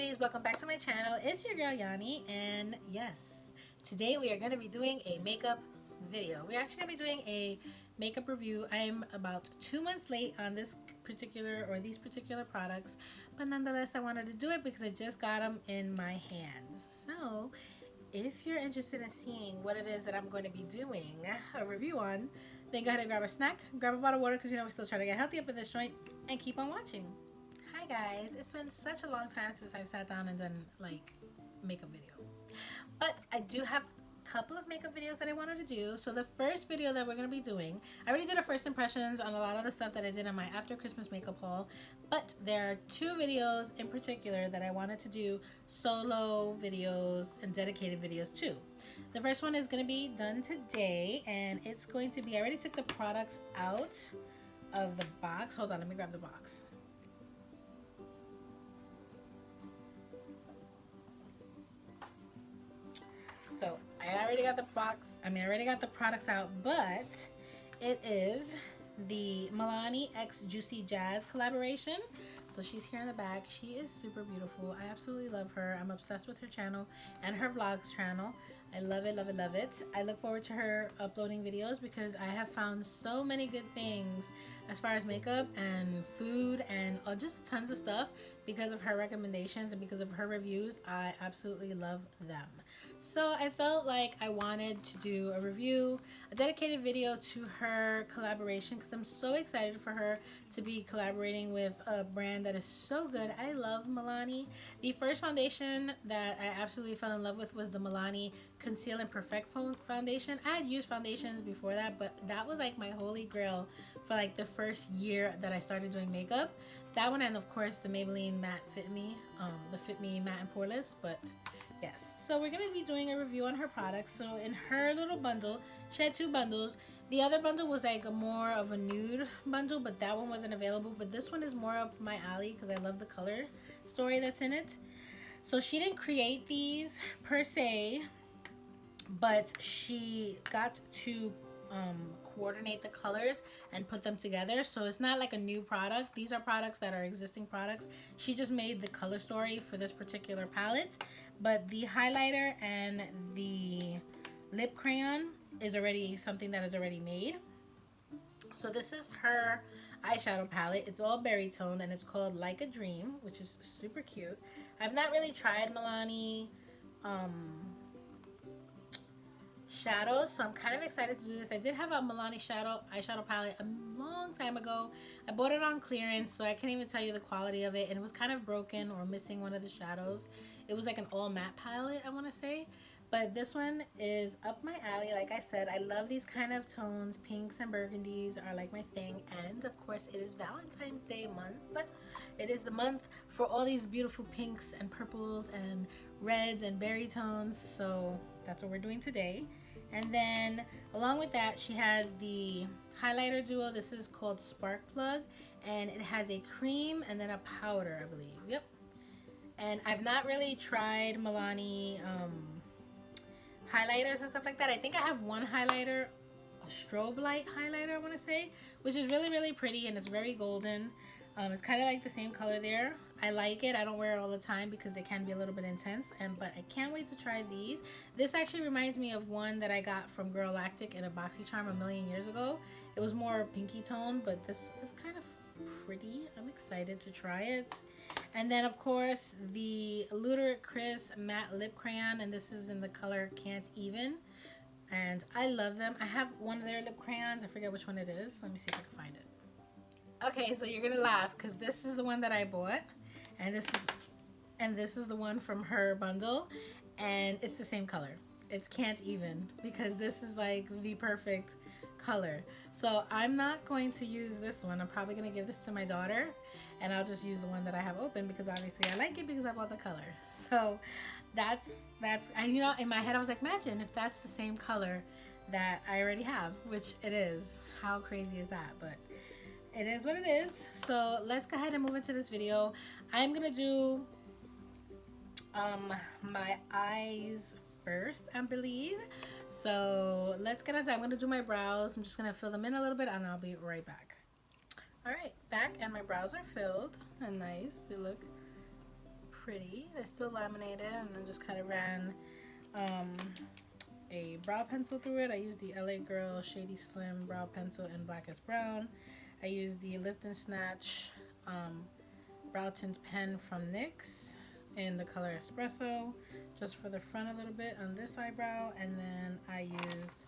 beauties, welcome back to my channel. It's your girl Yanni, and yes, today we are going to be doing a makeup video. We're actually going to be doing a makeup review. I'm about 2 months late on these particular products, but nonetheless I wanted to do it because I just got them in my hands. So if you're interested in seeing what it is that I'm going to be doing a review on, then go ahead and grab a snack, grab a bottle of water, because you know we're still trying to get healthy up in this joint, and keep on watching. Hi guys, it's been such a long time since I've sat down and done like makeup video, but I do have a couple of makeup videos that I wanted to do. So the first video that we're going to be doing, I already did a first impressions on a lot of the stuff that I did in my after Christmas makeup haul, but there are two videos in particular that I wanted to do solo videos and dedicated videos too. The first one is going to be done today, and it's going to be, I already took the products out of the box. Hold on, let me grab the box. So I already got the box, I already got the products out, but it is the Milani x JuicyJas collaboration. So she's here in the back. She is super beautiful. I absolutely love her. I'm obsessed with her channel and her vlogs channel. I love it, love it, love it. I look forward to her uploading videos because I have found so many good things as far as makeup and food and just tons of stuff because of her recommendations and because of her reviews. I absolutely love them. So I felt like I wanted to do a review, a dedicated video to her collaboration, because I'm so excited for her to be collaborating with a brand that is so good. I love Milani. The first foundation that I absolutely fell in love with was the Milani Conceal and Perfect foundation. I had used foundations before that, but that was like my holy grail for like the first year that I started doing makeup. That one, and of course the Maybelline Matte Fit Me, the Fit Me Matte and Poreless. But yes, so we're going to be doing a review on her products. So in her little bundle, she had two bundles. The other bundle was like more of a nude bundle, but that one wasn't available. But this one is more up my alley because I love the color story that's in it. So she didn't create these per se, but she got to coordinate the colors and put them together. So it's not like a new product. These are products that are existing products. She just made the color story for this particular palette, but the highlighter and the lip crayon is already something that is already made. So this is her eyeshadow palette. It's all berry toned and it's called Like a Dream, which is super cute. I've not really tried Milani shadows, so I'm kind of excited to do this. I did have a Milani eyeshadow palette a long time ago. I bought it on clearance, so I can't even tell you the quality of it, and it was kind of broken or missing one of the shadows. It was like an all matte palette, I want to say, but this one is up my alley. Like I said, I love these kind of tones. Pinks and burgundies are like my thing, and of course it is Valentine's Day month. It is the month for all these beautiful pinks and purples and reds and berry tones, so that's what we're doing today. And then along with that, she has the highlighter duo. This is called Spark Plug, and it has a cream and then a powder, I believe. Yep. And I've not really tried Milani highlighters and stuff like that. I think I have one highlighter, a strobe light highlighter, I want to say, which is really, really pretty, and it's very golden. It's kind of like the same color there. I like it. I don't wear it all the time because they can be a little bit intense, but I can't wait to try these. This actually reminds me of one that I got from Girl Lactic in a BoxyCharm a million years ago. It was more pinky tone, but this is kind of pretty. I'm excited to try it. And then of course the Ludacris matte lip crayon, and this is in the color Can't Even, and I love them. I have one of their lip crayons. I forget which one it is. Let me see if I can find it. Okay, so you're gonna laugh because this is the one that I bought, and this is the one from her bundle, and it's the same color. It's Can't Even, because this is like the perfect color. So I'm not going to use this one. I'm probably gonna give this to my daughter, and I'll just use the one that I have open because obviously I like it because I bought the color. So that's and you know, in my head I was like, imagine if that's the same color that I already have, which it is. How crazy is that? But it is what it is. So let's go ahead and move into this video. I'm gonna do my eyes first, I believe. So let's get into it. I'm gonna do my brows. I'm just gonna fill them in a little bit and I'll be right back. All right, back, and my brows are filled and nice. They look pretty. They're still laminated, and I just kind of ran a brow pencil through it. I used the LA Girl Shady Slim brow pencil in Blackest Brown. I used the Lift and Snatch brow tint pen from NYX in the color Espresso, just for the front a little bit on this eyebrow. And then I used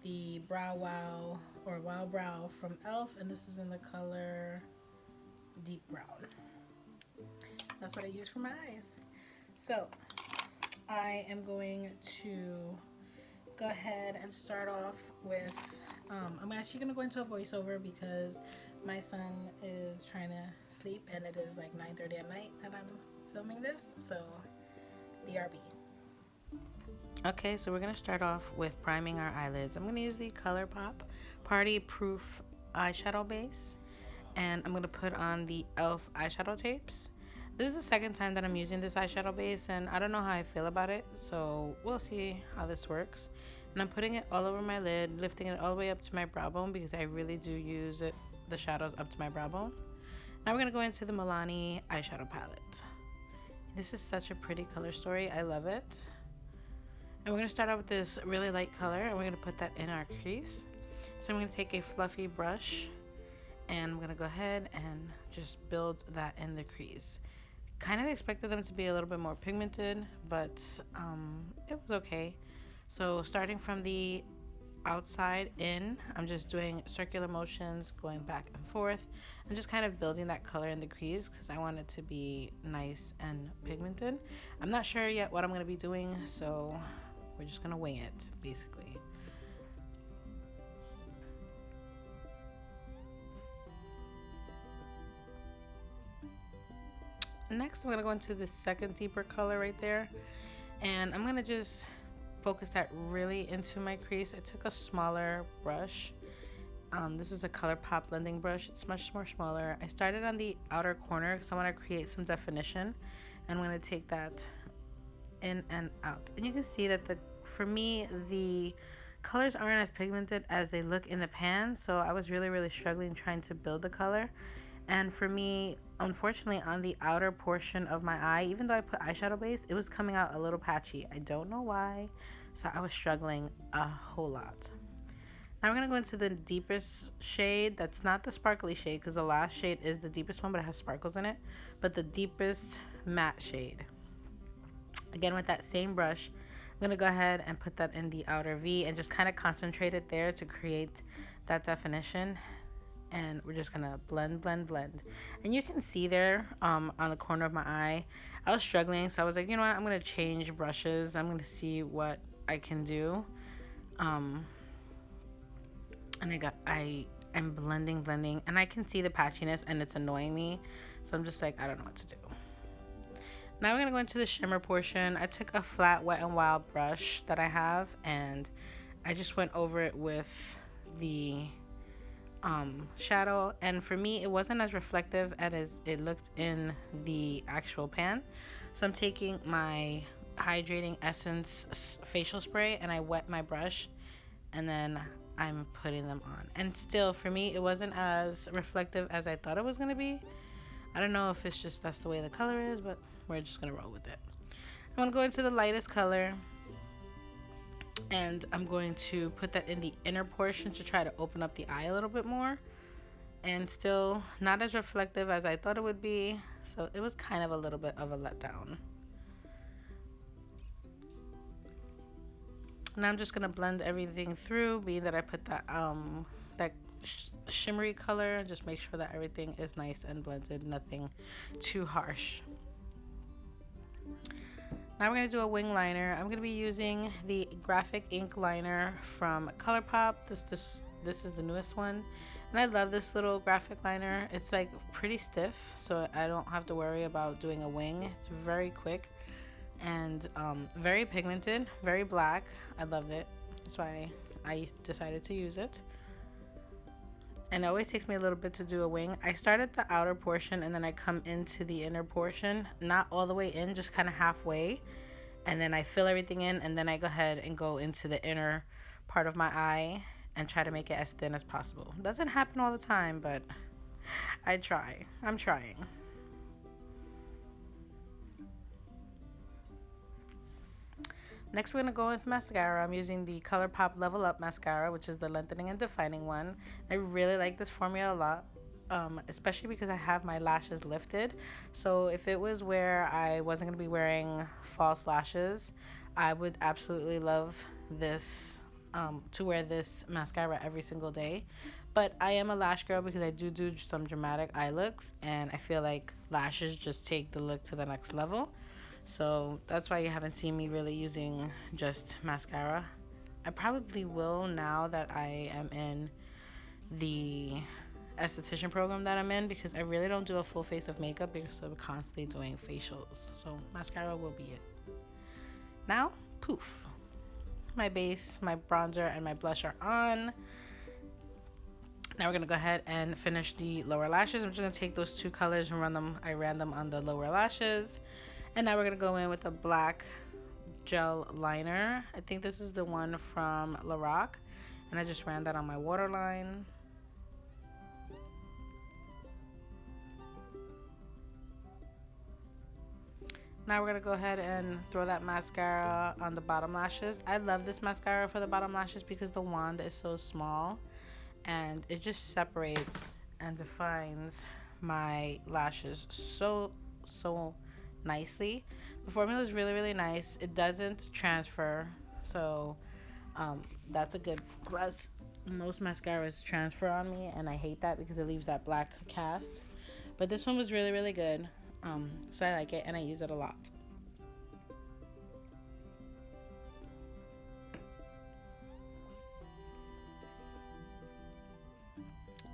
the Brow Wow or Wow Brow from e.l.f. and this is in the color Deep Brown. That's what I use for my eyes. So I am going to go ahead and start off with, I'm actually going to go into a voiceover because my son is trying to sleep and it is like 9:30 at night that I'm filming this, so BRB. Okay, so we're going to start off with priming our eyelids. I'm going to use the ColourPop Party Proof eyeshadow base, and I'm going to put on the e.l.f. eyeshadow tapes. This is the second time that I'm using this eyeshadow base, and I don't know how I feel about it, so we'll see how this works. And I'm putting it all over my lid, lifting it all the way up to my brow bone because I really do use it, the shadows up to my brow bone. Now we're going to go into the Milani Eyeshadow Palette. This is such a pretty color story. I love it. And we're going to start out with this really light color, and we're going to put that in our crease. So I'm going to take a fluffy brush, and I'm going to go ahead and just build that in the crease. Kind of expected them to be a little bit more pigmented, but it was okay. So starting from the outside in, I'm just doing circular motions, going back and forth, and just kind of building that color in the crease because I want it to be nice and pigmented. I'm not sure yet what I'm going to be doing, so we're just going to wing it, basically. Next, I'm going to go into the second deeper color right there, and I'm going to just focus that really into my crease. I took a smaller brush. This is a ColourPop blending brush. It's much more smaller. I started on the outer corner because I want to create some definition, and I'm going to take that in and out. And you can see that for me, the colors aren't as pigmented as they look in the pan, so I was really struggling trying to build the color. And for me, unfortunately, on the outer portion of my eye, even though I put eyeshadow base, it was coming out a little patchy. I don't know why, so I was struggling a whole lot. Now we're going to go into the deepest shade. That's not the sparkly shade because the last shade is the deepest one, but it has sparkles in it. But the deepest matte shade. Again, with that same brush, I'm going to go ahead and put that in the outer V and just kind of concentrate it there to create that definition. And we're just gonna blend. And you can see there on the corner of my eye, I was struggling, so I was like, you know what, I'm gonna change brushes. I'm gonna see what I can do. And I'm blending, and I can see the patchiness, and it's annoying me. So I'm just like, I don't know what to do. Now we're gonna go into the shimmer portion. I took a flat Wet n Wild brush that I have, and I just went over it with the shadow, and for me it wasn't as reflective as it looked in the actual pan. So I'm taking my hydrating essence facial spray and I wet my brush, and then I'm putting them on, and still for me it wasn't as reflective as I thought it was going to be. I don't know if it's just that's the way the color is, but we're just going to roll with it. I'm going to go into the lightest color, and I'm going to put that in the inner portion to try to open up the eye a little bit more, and still not as reflective as I thought it would be, so it was kind of a little bit of a letdown. Now I'm just going to blend everything through, being that I put that shimmery color, just make sure that everything is nice and blended, nothing too harsh. Now we're going to do a wing liner. I'm going to be using the graphic ink liner from ColourPop. This is the newest one, and I love this little graphic liner. It's like pretty stiff, so I don't have to worry about doing a wing. It's very quick and very pigmented, very black. I love it. That's why I decided to use it. And it always takes me a little bit to do a wing. I start at the outer portion and then I come into the inner portion, not all the way in, just kind of halfway, and then I fill everything in, and then I go ahead and go into the inner part of my eye and try to make it as thin as possible. Doesn't happen all the time, but I try. I'm trying. Next, we're going to go with mascara. I'm using the ColourPop Level Up mascara, which is the lengthening and defining one. I really like this formula a lot, especially because I have my lashes lifted. So if it was where I wasn't going to be wearing false lashes, I would absolutely love this, to wear this mascara every single day. But I am a lash girl because I do some dramatic eye looks, and I feel like lashes just take the look to the next level. So that's why you haven't seen me really using just mascara. I probably will now that I am in the esthetician program that I'm in, because I really don't do a full face of makeup because I'm constantly doing facials. So mascara will be it. Now, poof. My base, my bronzer, and my blush are on. Now we're going to go ahead and finish the lower lashes. I'm just going to take those two colors and run them. I ran them on the lower lashes. And now we're going to go in with a black gel liner. I think this is the one from Lorac. And I just ran that on my waterline. Now we're going to go ahead and throw that mascara on the bottom lashes. I love this mascara for the bottom lashes because the wand is so small. And it just separates and defines my lashes so nicely. The formula is really nice. It doesn't transfer, so that's a good plus. Most mascaras transfer on me, and I hate that because it leaves that black cast. But this one was really good, so I like it and I use it a lot.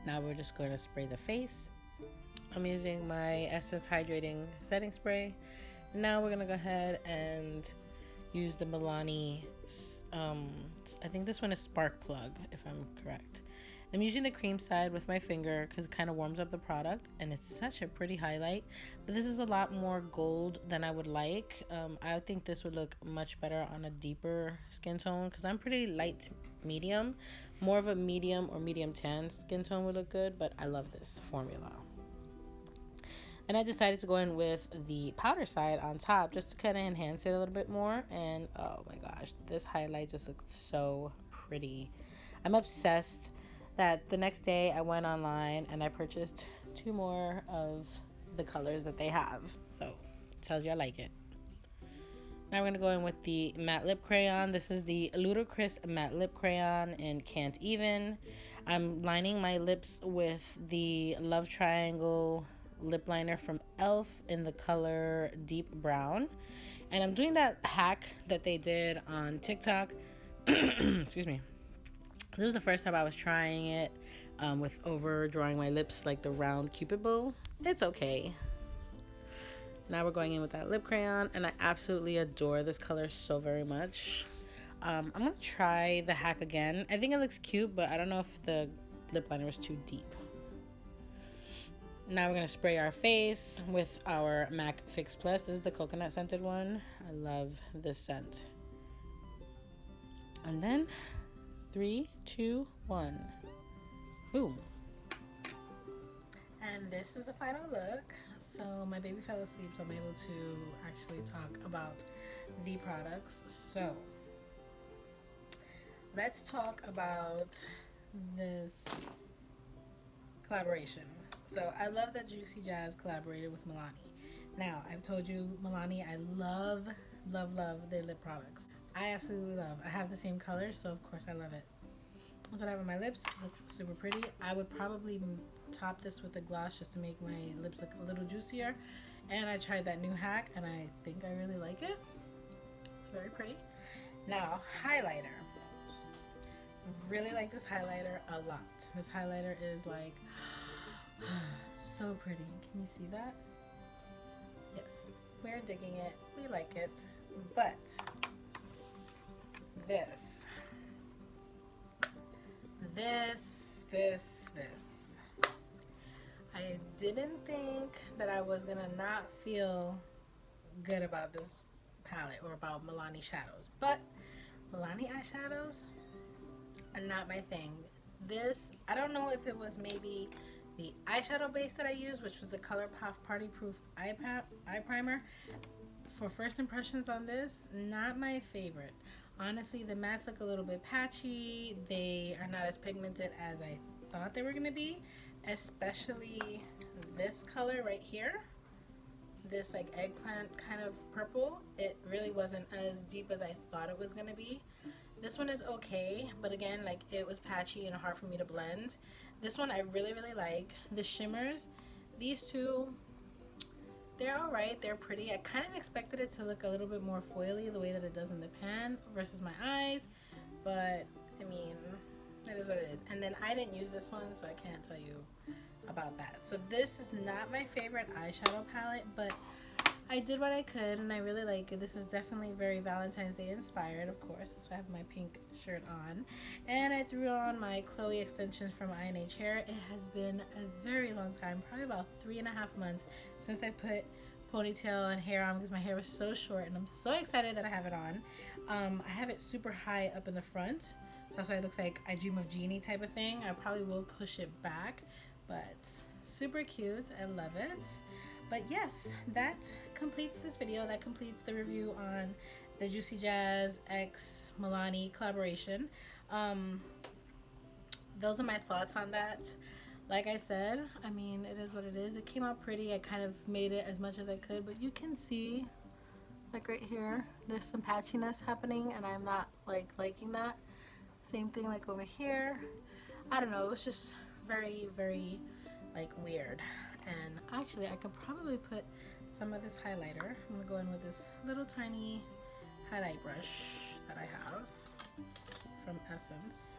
Now we're just going to spray the face. I'm using my Essence Hydrating Setting Spray. Now we're going to go ahead and use the Milani, I think this one is Spark Plug, if I'm correct. I'm using the cream side with my finger because it kind of warms up the product, and it's such a pretty highlight. But this is a lot more gold than I would like. I think this would look much better on a deeper skin tone because I'm pretty light medium. More of a medium or medium tan skin tone would look good, but I love this formula. And I decided to go in with the powder side on top just to kind of enhance it a little bit more. And oh my gosh, this highlight just looks so pretty. I'm obsessed that the next day I went online and I purchased 2 more of the colors that they have. So it tells you I like it. Now we're going to go in with the matte lip crayon. This is the Ludacris matte lip crayon in Can't Even. I'm lining my lips with the Love Triangle lip liner from e.l.f. in the color Deep Brown. And I'm doing that hack that they did on TikTok. Excuse me. This was the first time I was trying it with overdrawing my lips like the round cupid bow. It's okay. Now we're going in with that lip crayon, and I absolutely adore this color so very much. I'm going to try the hack again. I think it looks cute, but I don't know if the lip liner was too deep. Now we're going to spray our face with our MAC Fix Plus. This is the coconut scented one. I love this scent. And then 3, 2, 1. Boom. And this is the final look. So my baby fell asleep, so I'm able to actually talk about the products. So let's talk about this collaboration. So I love that Juicy Jazz collaborated with Milani. Now, I've told you, Milani, I love their lip products. I absolutely love. I have the same color, so of course I love it. That's what I have on my lips. It looks super pretty. I would probably top this with a gloss just to make my lips look a little juicier. And I tried that new hack, and I think I really like it. It's very pretty. Now, highlighter. Really like this highlighter a lot. This highlighter is like so pretty. Can you see that? Yes, we're digging it. We like it. But this. I didn't think that I was gonna not feel good about this palette or about Milani shadows, but Milani eyeshadows are not my thing. This, I don't know if it was maybe the eyeshadow base that I used, which was the ColourPop Party Proof Eye Primer. for first impressions on this, not my favorite. Honestly, the mattes look a little bit patchy. They are not as pigmented as I thought they were going to be, especially this color right here. This like eggplant kind of purple. It really wasn't as deep as I thought it was going to be. This one is okay, but again, like it was patchy and hard for me to blend. This one I really, really like. The shimmers, these two, they're alright, they're pretty. I kind of expected it to look a little bit more foily the way that it does in the pan versus my eyes, but I mean, that is what it is. And then I didn't use this one, so I can't tell you about that. So this is not my favorite eyeshadow palette, but I did what I could and I really like it. This is definitely very Valentine's Day inspired, of course. That's why I have my pink shirt on. And I threw on my Chloe extensions from I&H Hair. It has been a very long time, probably about 3.5 months since I put ponytail and hair on because my hair was so short, and I'm so excited that I have it on. I have it super high up in the front, so that's why it looks like I Dream of Jeannie type of thing. I probably will push it back, but super cute. I love it. But yes, that completes this video. That completes the review on the JuicyJas x Milani collaboration. Those are my thoughts on that. Like I said, I mean, it is what it is. It came out pretty. I kind of made it as much as I could, but you can see, like right here, there's some patchiness happening, and I'm not like liking that. Same thing like over here. I don't know. It was just very, very like weird. And actually, I could probably put some of this highlighter. I'm gonna go in with this little tiny highlight brush that I have from Essence.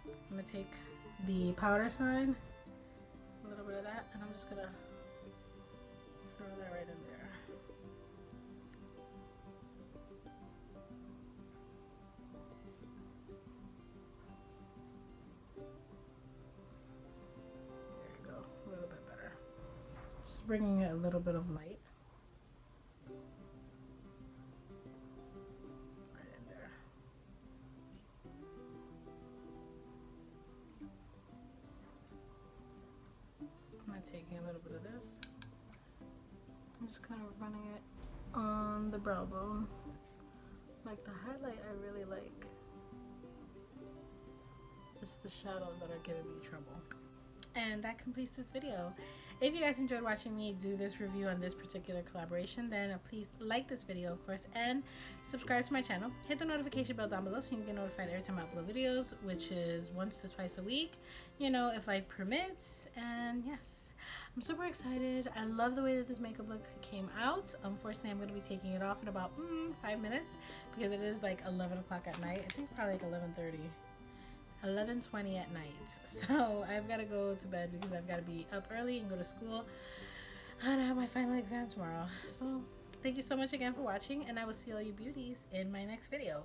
I'm gonna take the powder side, a little bit of that, and I'm just gonna throw that right in there. There you go, a little bit better. Just bringing it a little bit of light. Taking a little bit of this, I'm just kind of running it on the brow bone. Like the highlight I really like. It's the shadows that are giving me trouble. And that completes this video. If you guys enjoyed watching me do this review on this particular collaboration, then please like this video, of course, and subscribe to my channel. Hit the notification bell down below so you can get notified every time I upload videos, which is once to twice a week, you know, if life permits. And yes, I'm super excited. I love the way that this makeup look came out. Unfortunately, I'm going to be taking it off in about 5 minutes because it is like 11 o'clock at night. I think probably like 11:20 at night. So I've got to go to bed because I've got to be up early and go to school. And I have my final exam tomorrow. So thank you so much again for watching, and I will see all you beauties in my next video.